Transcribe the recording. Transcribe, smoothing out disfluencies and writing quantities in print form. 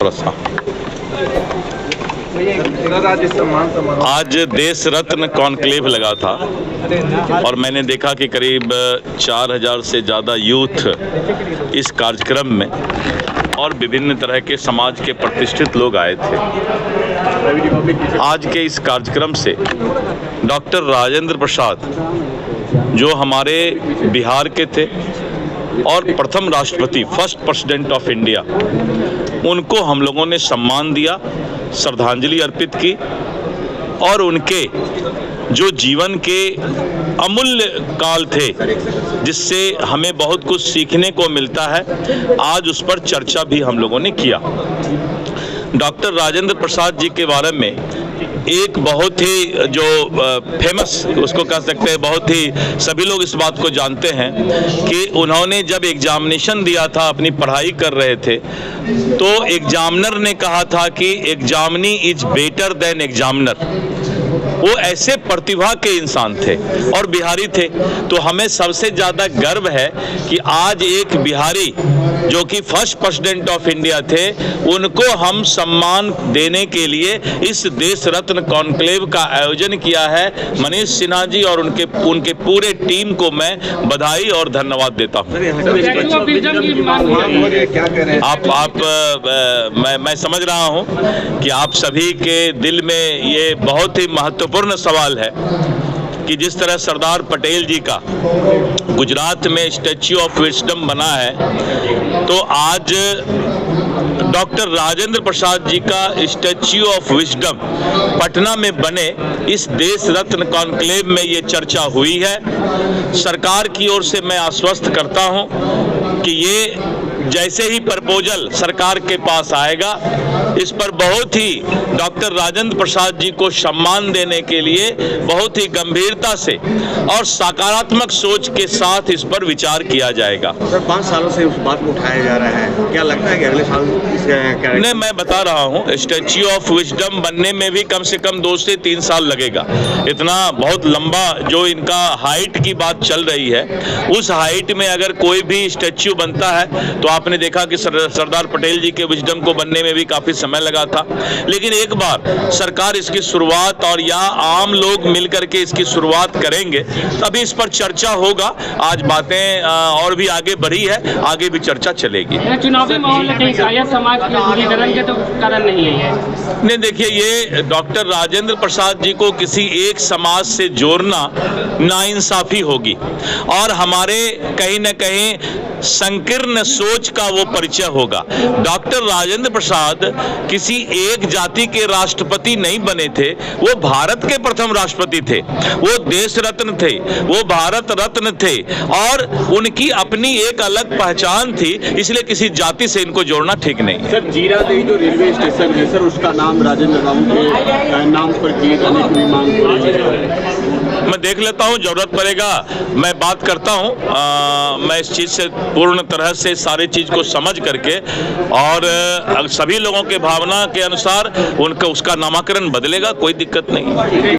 थोड़ा सा। आज देश रत्न कॉन्क्लेव लगा था और मैंने देखा कि करीब 4000 से ज़्यादा यूथ इस कार्यक्रम में और विभिन्न तरह के समाज के प्रतिष्ठित लोग आए थे। आज के इस कार्यक्रम से डॉक्टर राजेंद्र प्रसाद, जो हमारे बिहार के थे और प्रथम राष्ट्रपति, फर्स्ट प्रेसिडेंट ऑफ इंडिया, उनको हम लोगों ने सम्मान दिया, श्रद्धांजलि अर्पित की और उनके जो जीवन के अमूल्य काल थे जिससे हमें बहुत कुछ सीखने को मिलता है, आज उस पर चर्चा भी हम लोगों ने किया। डॉक्टर राजेंद्र प्रसाद जी के बारे में एक बहुत ही जो फेमस, उसको कह सकते हैं, बहुत ही सभी लोग इस बात को जानते हैं कि उन्होंने जब एग्जामिनेशन दिया था, अपनी पढ़ाई कर रहे थे, तो एग्जामिनर ने कहा था कि examinee is better than examiner. वो ऐसे प्रतिभा के इंसान थे और बिहारी थे। तो हमें सबसे ज़्यादा गर्व है कि आज एक बिहारी जो कि फर्स्ट प्रेसिडेंट ऑफ इंडिया थे, उनको हम सम्मान देने के लिए इस देश रत्न कॉन्क्लेव का आयोजन किया है। मनीष सिन्हा जी और उनके पूरे टीम को मैं बधाई और धन्यवाद देता हूँ। मैं समझ रहा हूँ कि आप सभी के दिल में ये बहुत ही महत्वपूर्ण सवाल है कि जिस तरह सरदार पटेल जी का गुजरात में स्टैच्यू ऑफ विजडम बना है, तो आज डॉक्टर राजेंद्र प्रसाद जी का स्टैच्यू ऑफ विजडम पटना में बने, इस देश रत्न कॉन्क्लेव में ये चर्चा हुई है। सरकार की ओर से मैं आश्वस्त करता हूं कि ये जैसे ही प्रपोजल सरकार के पास आएगा, इस पर बहुत ही डॉक्टर राजेंद्र प्रसाद जी को सम्मान देने के लिए बहुत ही गंभीरता से और सकारात्मक सोच के साथ इस पर विचार किया जाएगा। सर, 5 सालों से उस बात को उठाया जा रहा है, क्या लगता है कि अगले साल नहीं, मैं बता रहा हूँ, स्टैच्यू ऑफ विजडम बनने में भी कम से कम 2 से 3 साल लगेगा। इतना बहुत लंबा जो इनका हाइट की बात चल रही है, उस हाइट में अगर कोई भी स्टैच्यू बनता है तो आपने देखा कि सरदार पटेल जी के विजडम को बनने में भी काफी समय लगा था। लेकिन एक बार सरकार इसकी शुरुआत और या आम लोग मिलकर के इसकी शुरुआत करेंगे, तभी इस पर चर्चा होगा। आज बातें और भी आगे बढ़ी है, आगे भी चर्चा चलेगी। चुनावी माहौल समाज के तो कारण नहीं है नहीं, देखिए, ये डॉक्टर राजेंद्र प्रसाद जी को किसी एक समाज से जोड़ना नाइंसाफी होगी और हमारे कहीं न कहीं संकीर्ण सोच का वो परिचय होगा। डॉक्टर राजेंद्र प्रसाद किसी एक जाति के राष्ट्रपति नहीं बने थे, वो भारत के प्रथम राष्ट्रपति थे, वो देश रत्न थे, वो भारत रत्न थे और उनकी अपनी एक अलग पहचान थी, इसलिए किसी जाति से इनको जोड़ना ठीक नहीं है। सर, जीरादेई जो रेलवे स्टेशन है सर, उसका नाम राजेंद्र बाबू के नाम पर किए जाने की मांग मैं देख लेता हूँ, जरूरत पड़ेगा मैं बात करता हूँ। मैं इस चीज़ से पूर्ण तरह से सारी चीज़ को समझ करके और सभी लोगों के भावना के अनुसार उसका नामकरण बदलेगा, कोई दिक्कत नहीं।